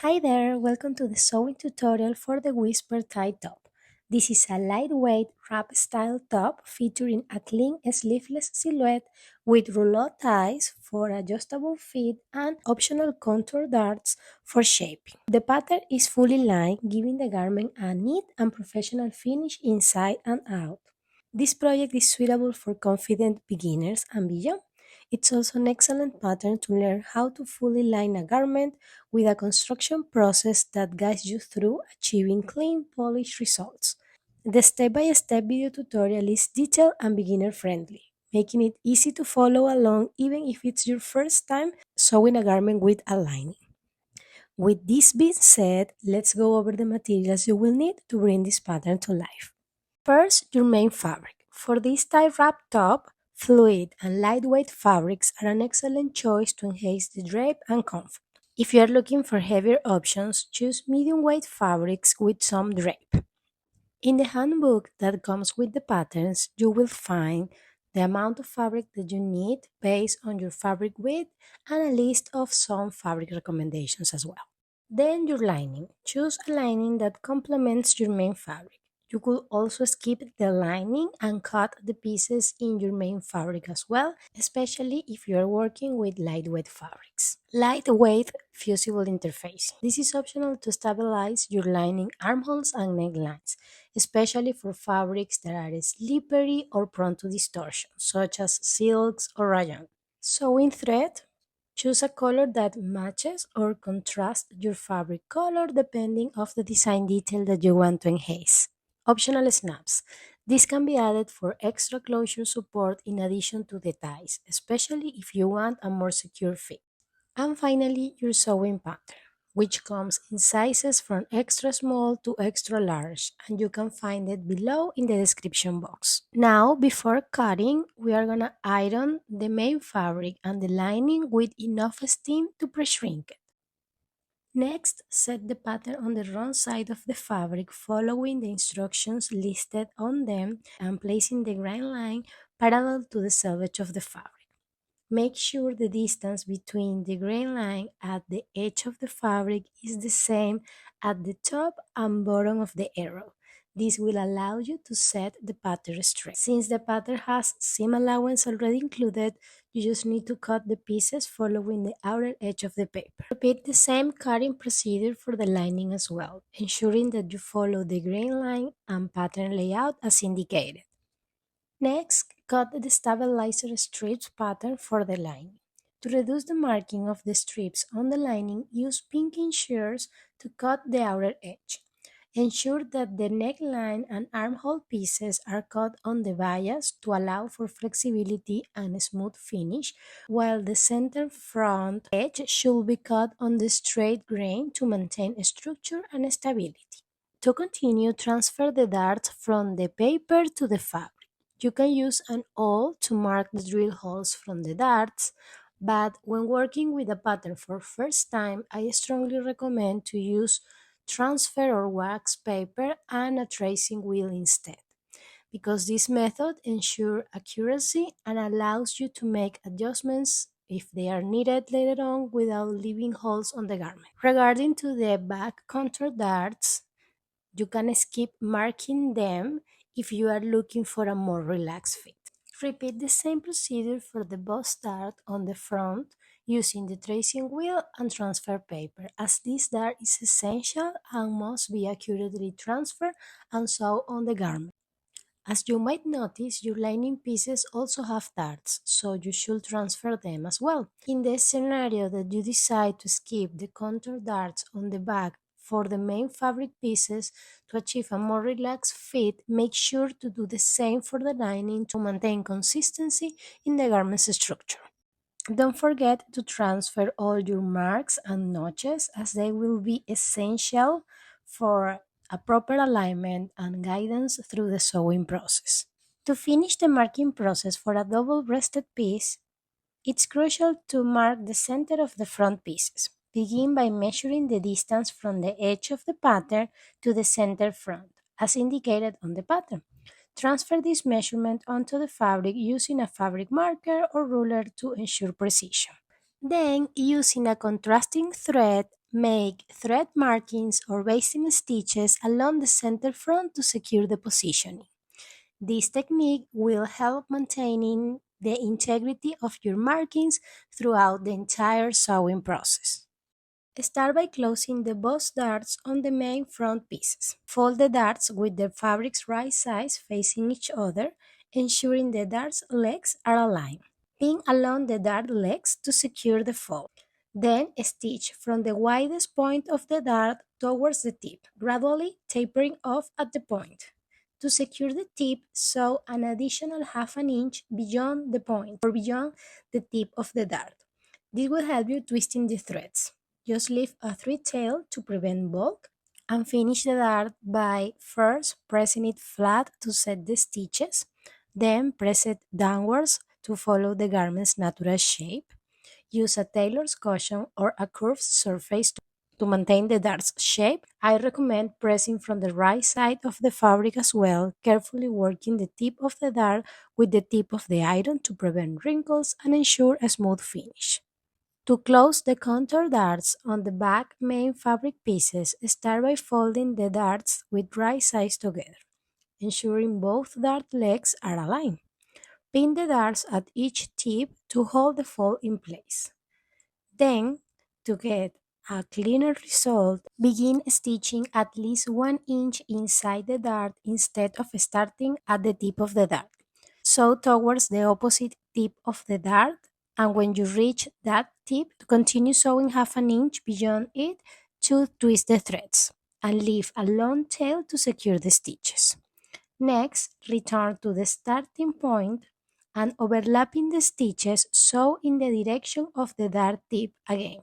Hi there, welcome to the sewing tutorial for the Whisper Tie Top. This is a lightweight wrap style top featuring a clean sleeveless silhouette with rouleau ties for adjustable fit and optional contour darts for shaping. The pattern is fully lined, giving the garment a neat and professional finish inside and out. This project is suitable for confident beginners and beyond. It's also an excellent pattern to learn how to fully line a garment with a construction process that guides you through achieving clean, polished results. The step-by-step video tutorial is detailed and beginner-friendly, making it easy to follow along even if it's your first time sewing a garment with a lining. With this being said, let's go over the materials you will need to bring this pattern to life. First, your main fabric. For this tie wrap top, fluid and lightweight fabrics are an excellent choice to enhance the drape and comfort. If you are looking for heavier options, choose medium weight fabrics with some drape. In the handbook that comes with the patterns, you will find the amount of fabric that you need based on your fabric width and a list of some fabric recommendations as well. Then your lining. Choose a lining that complements your main fabric. You could also skip the lining and cut the pieces in your main fabric as well, especially if you are working with lightweight fabrics. Lightweight fusible interfacing. This is optional to stabilize your lining armholes and necklines, especially for fabrics that are slippery or prone to distortion, such as silks or rayon. Sewing thread. Choose a color that matches or contrasts your fabric color depending of the design detail that you want to enhance. Optional snaps. This can be added for extra closure support in addition to the ties, especially if you want a more secure fit. And finally, your sewing pattern, which comes in sizes from extra small to extra large, and you can find it below in the description box. Now, before cutting, we are gonna iron the main fabric and the lining with enough steam to pre-shrink it. Next, set the pattern on the wrong side of the fabric following the instructions listed on them and placing the grind line parallel to the selvage of the fabric. Make sure the distance between the grain line at the edge of the fabric is the same at the top and bottom of the arrow. This will allow you to set the pattern straight. Since the pattern has seam allowance already included, you just need to cut the pieces following the outer edge of the paper. Repeat the same cutting procedure for the lining as well, ensuring that you follow the grain line and pattern layout as indicated. Next, cut the stabilizer strips pattern for the lining. To reduce the marking of the strips on the lining, use pinking shears to cut the outer edge. Ensure that the neckline and armhole pieces are cut on the bias to allow for flexibility and a smooth finish, while the center front edge should be cut on the straight grain to maintain structure and stability. To continue, transfer the darts from the paper to the fabric. You can use an awl to mark the drill holes from the darts, but when working with a pattern for first time, I strongly recommend to use transfer or wax paper and a tracing wheel instead, because this method ensures accuracy and allows you to make adjustments if they are needed later on without leaving holes on the garment. Regarding to the back contour darts, you can skip marking them if you are looking for a more relaxed fit. Repeat the same procedure for the bust dart on the front using the tracing wheel and transfer paper, as this dart is essential and must be accurately transferred and sewn on the garment. As you might notice, your lining pieces also have darts, so you should transfer them as well. In the scenario that you decide to skip the contour darts on the back for the main fabric pieces to achieve a more relaxed fit, make sure to do the same for the lining to maintain consistency in the garment's structure. Don't forget to transfer all your marks and notches, as they will be essential for a proper alignment and guidance through the sewing process. To finish the marking process for a double-breasted piece, it's crucial to mark the center of the front pieces. Begin by measuring the distance from the edge of the pattern to the center front, as indicated on the pattern. Transfer this measurement onto the fabric using a fabric marker or ruler to ensure precision. Then, using a contrasting thread, Make thread markings or basting stitches along the center front to secure the positioning. This technique will help maintaining the integrity of your markings throughout the entire sewing process. Start by closing the boss darts on the main front pieces. Fold the darts with the fabric's right sides facing each other, ensuring the darts legs are aligned. Pin along the dart legs to secure the fold. Then stitch from the widest point of the dart towards the tip, gradually tapering off at the point. To secure the tip, sew an additional half an inch beyond the point or beyond the tip of the dart. This will help you twisting the threads. Just leave a thread tail to prevent bulk and finish the dart by first pressing it flat to set the stitches, then press it downwards to follow the garment's natural shape. Use a tailor's cushion or a curved surface to maintain the dart's shape. I recommend pressing from the right side of the fabric as well, carefully working the tip of the dart with the tip of the iron to prevent wrinkles and ensure a smooth finish. To close the contour darts on the back main fabric pieces, start by folding the darts with right sides together, ensuring both dart legs are aligned. Pin the darts at each tip to hold the fold in place. Then, to get a cleaner result, begin stitching at least 1 inch inside the dart instead of starting at the tip of the dart. Sew towards the opposite tip of the dart, and when you reach that tip, continue sewing half an inch beyond it to twist the threads and leave a long tail to secure the stitches. Next, return to the starting point and overlapping the stitches, sew in the direction of the dart tip again.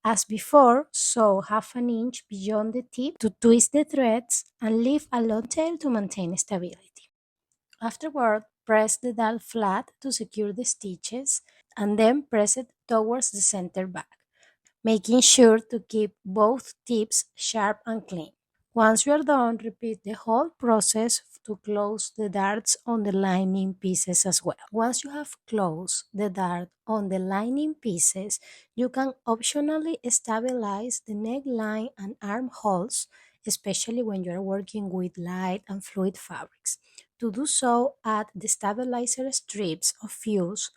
As before, sew half an inch beyond the tip to twist the threads and leave a long tail to maintain stability. Afterward, press the dart flat to secure the stitches and then press it towards the center back, making sure to keep both tips sharp and clean. Once you are done, repeat the whole process to close the darts on the lining pieces as well. Once you have closed the dart on the lining pieces, you can optionally stabilize the neckline and armholes, especially when you are working with light and fluid fabrics. To do so, add the stabilizer strips of fuse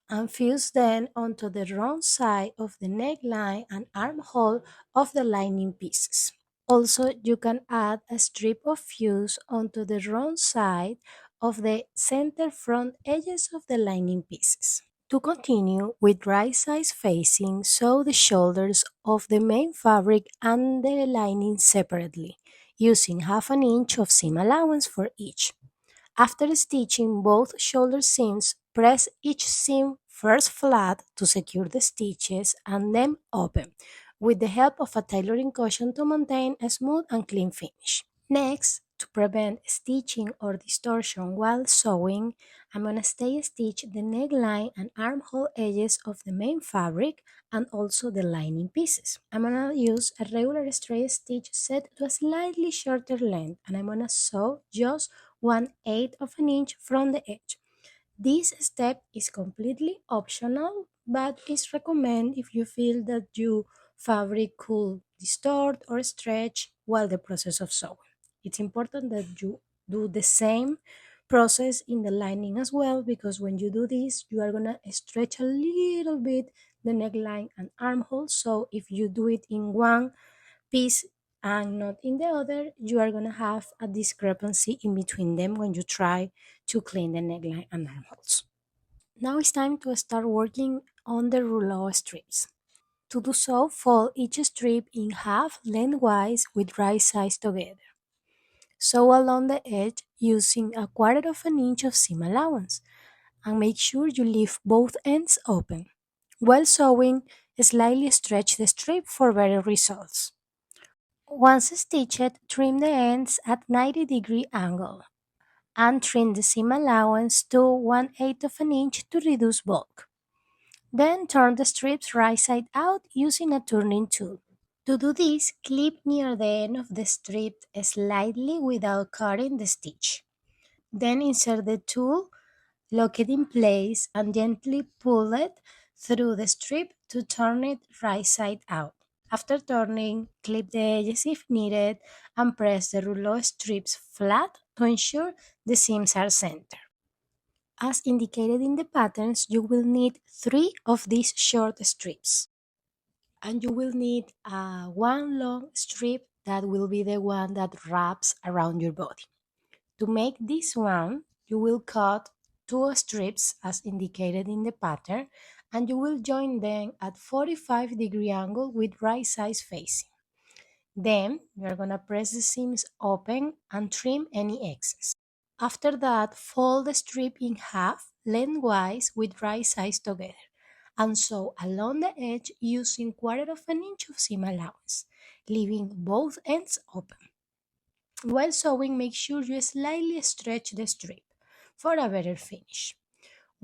and fuse them onto the wrong side of the neckline and armhole of the lining pieces. Also, you can add a strip of fuse onto the wrong side of the center front edges of the lining pieces. To continue with right sides facing, sew the shoulders of the main fabric and the lining separately, using half an inch of seam allowance for each. After stitching both shoulder seams, press each seam first flat to secure the stitches and then open, with the help of a tailoring cushion to maintain a smooth and clean finish. Next, to prevent stitching or distortion while sewing, I'm going to stay stitch the neckline and armhole edges of the main fabric and also the lining pieces. I'm going to use a regular straight stitch set to a slightly shorter length, and I'm going to sew just 1/8 of an inch from the edge. This step is completely optional, but is recommended if you feel that your fabric could distort or stretch while the process of sewing. It's important that you do the same process in the lining as well, because when you do this, you are gonna stretch a little bit the neckline and armhole. So if you do it in one piece and not in the other, you are going to have a discrepancy in between them when you try to clean the neckline and armholes. Now it's time to start working on the rouleau strips. To do so, fold each strip in half lengthwise with right sides together. Sew along the edge using 1/4 of an inch of seam allowance, and make sure you leave both ends open. While sewing, slightly stretch the strip for better results. Once stitched, trim the ends at 90-degree angle and trim the seam allowance to 1/8 of an inch to reduce bulk. Then turn the strips right side out using a turning tool. To do this, clip near the end of the strip slightly without cutting the stitch. Then insert the tool, lock it in place, and gently pull it through the strip to turn it right side out. After turning, clip the edges if needed and press the rouleau strips flat to ensure the seams are centered. As indicated in the patterns, you will need 3 of these short strips. And you will need one long strip that will be the one that wraps around your body. To make this one, you will cut 2 strips as indicated in the pattern and you will join them at 45-degree angle with right sides facing. Then you are going to press the seams open and trim any excess. After that, fold the strip in half lengthwise with right sides together and sew along the edge using 1/4 of an inch of seam allowance, leaving both ends open. While sewing, make sure you slightly stretch the strip for a better finish.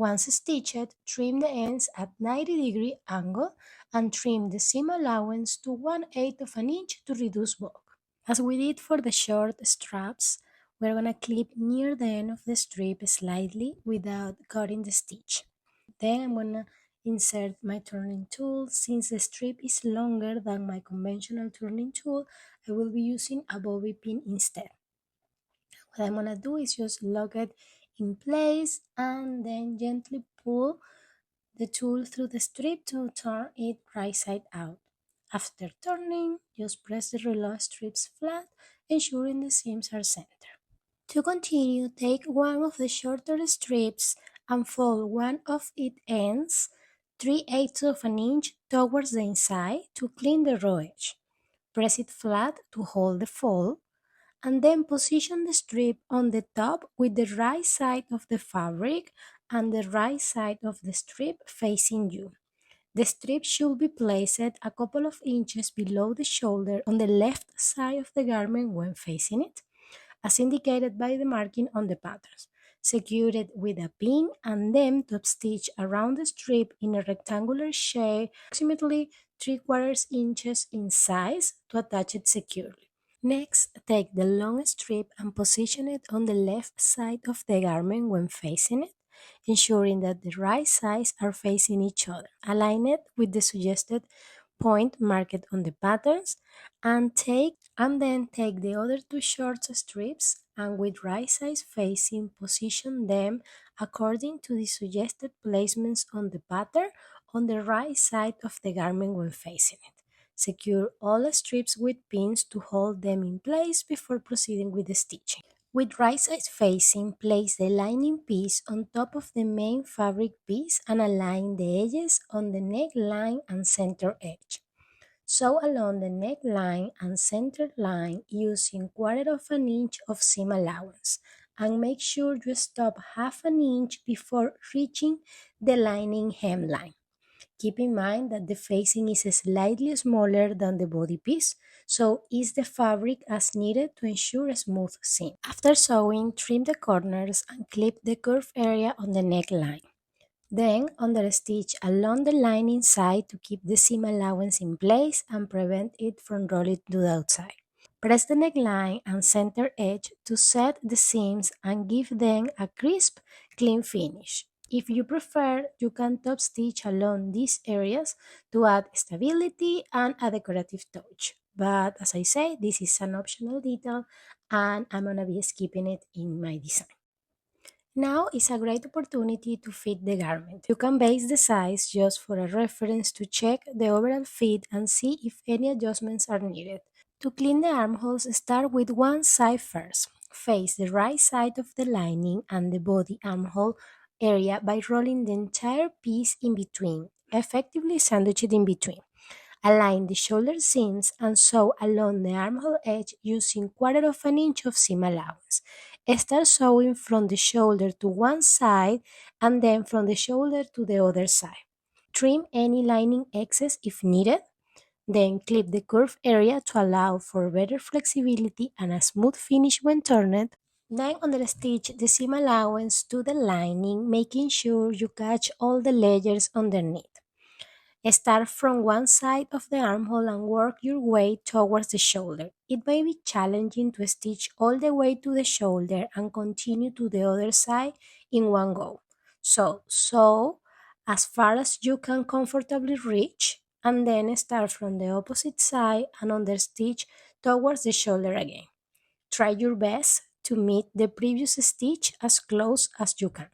Once stitched, trim the ends at 90-degree angle and trim the seam allowance to 1/8 of an inch to reduce bulk. As we did for the short straps, we're going to clip near the end of the strip slightly without cutting the stitch. Then I'm going to insert my turning tool. Since the strip is longer than my conventional turning tool, I will be using a bobby pin instead. What I'm going to do is just lock it in place and then gently pull the tool through the strip to turn it right side out. After turning, just press the rouleau strips flat, ensuring the seams are centered. To continue, take one of the shorter strips and fold one of its ends 3/8 of an inch towards the inside to clean the raw edge. Press it flat to hold the fold, and then position the strip on the top with the right side of the fabric and the right side of the strip facing you. The strip should be placed a couple of inches below the shoulder on the left side of the garment when facing it, as indicated by the marking on the patterns. Secure it with a pin and then top stitch around the strip in a rectangular shape, approximately 3/4 inches in size, to attach it securely. Next, take the long strip and position it on the left side of the garment when facing it, ensuring that the right sides are facing each other. Align it with the suggested point marked on the patterns and then take the other 2 short strips and with right sides facing position them according to the suggested placements on the pattern on the right side of the garment when facing it. Secure all strips with pins to hold them in place before proceeding with the stitching. With right sides facing, place the lining piece on top of the main fabric piece and align the edges on the neckline and center edge. Sew along the neckline and center line using 1/4 of an inch of seam allowance and make sure you stop 1/2 inch before reaching the lining hemline. Keep in mind that the facing is slightly smaller than the body piece, so ease the fabric as needed to ensure a smooth seam. After sewing, trim the corners and clip the curved area on the neckline. Then, understitch along the lining side to keep the seam allowance in place and prevent it from rolling to the outside. Press the neckline and center edge to set the seams and give them a crisp, clean finish. If you prefer, you can top stitch along these areas to add stability and a decorative touch. But as I say, this is an optional detail and I'm going to be skipping it in my design. Now is a great opportunity to fit the garment. You can base the size just for a reference to check the overall fit and see if any adjustments are needed. To clean the armholes, start with one side first. Face the right side of the lining and the body armhole area by rolling the entire piece in between, effectively sandwich it in between. Align the shoulder seams and sew along the armhole edge using 1/4 of an inch of seam allowance. Start sewing from the shoulder to one side and then from the shoulder to the other side. Trim any lining excess if needed. Then clip the curved area to allow for better flexibility and a smooth finish when turned. Then understitch the seam allowance to the lining, making sure you catch all the layers underneath. Start from one side of the armhole and work your way towards the shoulder. It may be challenging to stitch all the way to the shoulder and continue to the other side in one go. So, sew as far as you can comfortably reach and then start from the opposite side and understitch towards the shoulder again. Try your best to meet the previous stitch as close as you can.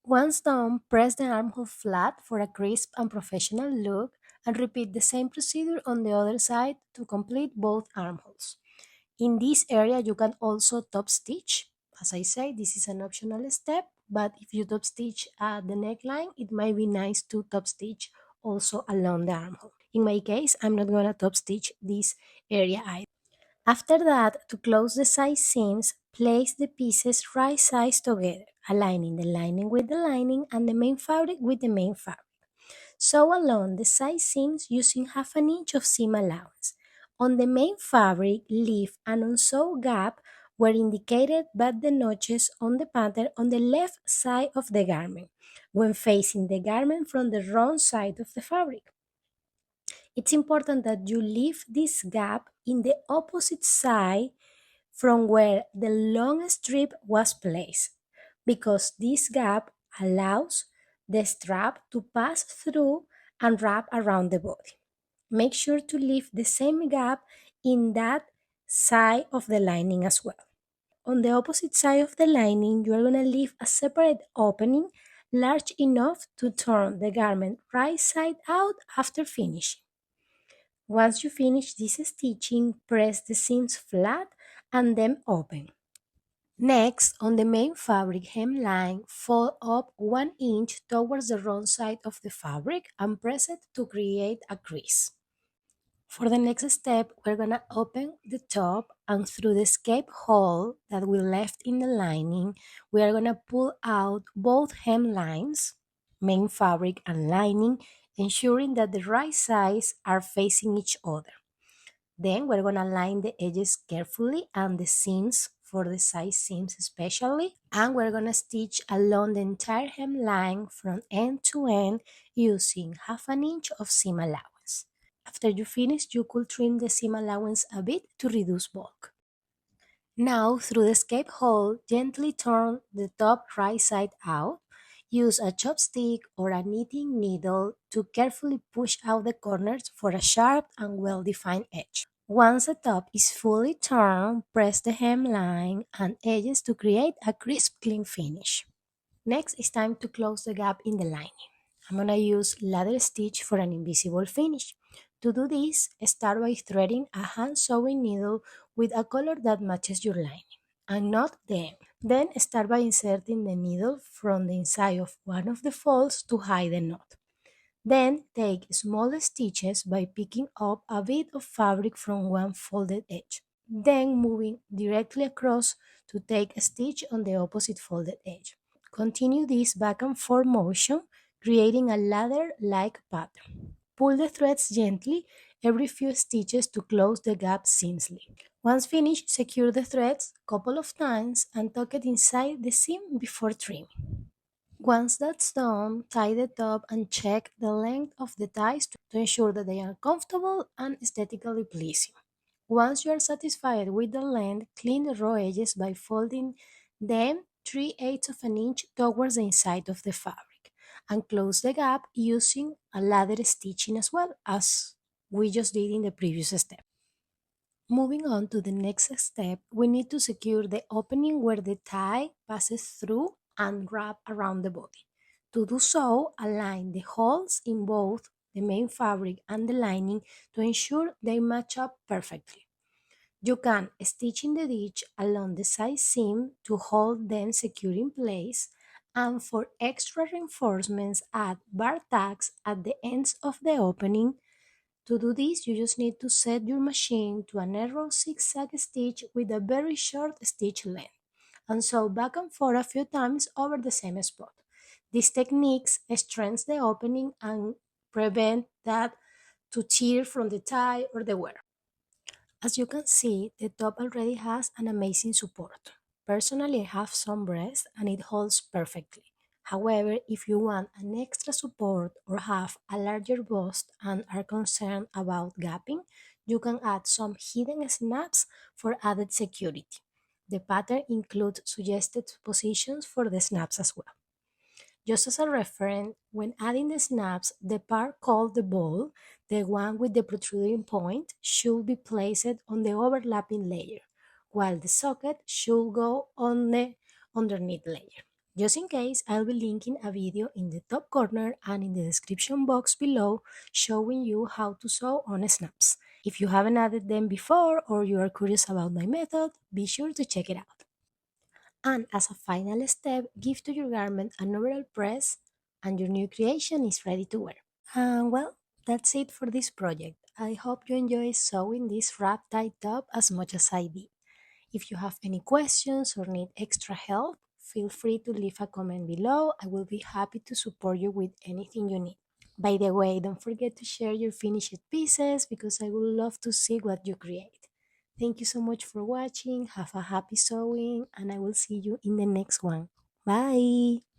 Once done, press the armhole flat for a crisp and professional look and repeat the same procedure on the other side to complete both armholes. In this area, you can also top stitch. As I say, this is an optional step, but if you top stitch at the neckline, it might be nice to top stitch also along the armhole. In my case, I'm not going to top stitch this area either. After that, to close the side seams, place the pieces right sides together, aligning the lining with the lining and the main fabric with the main fabric. Sew along the side seams using half an inch of seam allowance. On the main fabric, leave an unsewn gap where indicated by the notches on the pattern on the left side of the garment, when facing the garment from the wrong side of the fabric. It's important that you leave this gap in the opposite side from where the long strip was placed, because this gap allows the strap to pass through and wrap around the body. Make sure to leave the same gap in that side of the lining as well. On the opposite side of the lining, you are going to leave a separate opening large enough to turn the garment right side out after finishing. Once you finish this stitching, press the seams flat and then open. Next, on the main fabric hemline, fold up 1 inch towards the wrong side of the fabric and press it to create a crease. For the next step, we're gonna open the top, and through the escape hole that we left in the lining, we are gonna pull out both hemlines, main fabric and lining, ensuring that the right sides are facing each other. Then we're gonna line the edges carefully and the seams for the side seams especially, and we're gonna stitch along the entire hemline from end to end using half an inch of seam allowance. After you finish, you could trim the seam allowance a bit to reduce bulk. Now, through the escape hole, gently turn the top right side out. Use a chopstick or a knitting needle to carefully push out the corners for a sharp and well-defined edge. Once the top is fully turned, press the hemline and edges to create a crisp, clean finish. Next, it's time to close the gap in the lining. I'm going to use ladder stitch for an invisible finish. To do this, start by threading a hand sewing needle with a color that matches your lining, and not the end. Then start by inserting the needle from the inside of one of the folds to hide the knot. Then take small stitches by picking up a bit of fabric from one folded edge. Then moving directly across to take a stitch on the opposite folded edge. Continue this back and forth motion, creating a ladder-like pattern. Pull the threads gently every few stitches to close the gap seamlessly. Once finished, secure the threads a couple of times and tuck it inside the seam before trimming. Once that's done, tie the top and check the length of the ties to ensure that they are comfortable and aesthetically pleasing. Once you are satisfied with the length, clean the raw edges by folding them 3/8 of an inch towards the inside of the fabric, and close the gap using a ladder stitching as well as we just did in the previous step. Moving on to the next step, we need to secure the opening where the tie passes through and wrap around the body. To do so, align the holes in both the main fabric and the lining to ensure they match up perfectly. You can stitch in the ditch along the side seam to hold them secure in place, and for extra reinforcements, add bar tacks at the ends of the opening. To do this, you just need to set your machine to a narrow zigzag stitch with a very short stitch length, and sew back and forth a few times over the same spot. These techniques strengthen the opening and prevent that to tear from the tie or the wear. As you can see, the top already has an amazing support. Personally, I have some breast and it holds perfectly. However, if you want an extra support or have a larger bust and are concerned about gapping, you can add some hidden snaps for added security. The pattern includes suggested positions for the snaps as well. Just as a reference, when adding the snaps, the part called the ball, the one with the protruding point, should be placed on the overlapping layer, while the socket should go on the underneath layer. Just in case, I'll be linking a video in the top corner and in the description box below showing you how to sew on snaps. If you haven't added them before or you are curious about my method, be sure to check it out. And as a final step, give to your garment an overall press and your new creation is ready to wear. And well, that's it for this project. I hope you enjoy sewing this wrap tie top as much as I did. If you have any questions or need extra help, feel free to leave a comment below. I will be happy to support you with anything you need. By the way, don't forget to share your finished pieces because I would love to see what you create. Thank you so much for watching. Have a happy sewing, and I will see you in the next one. Bye!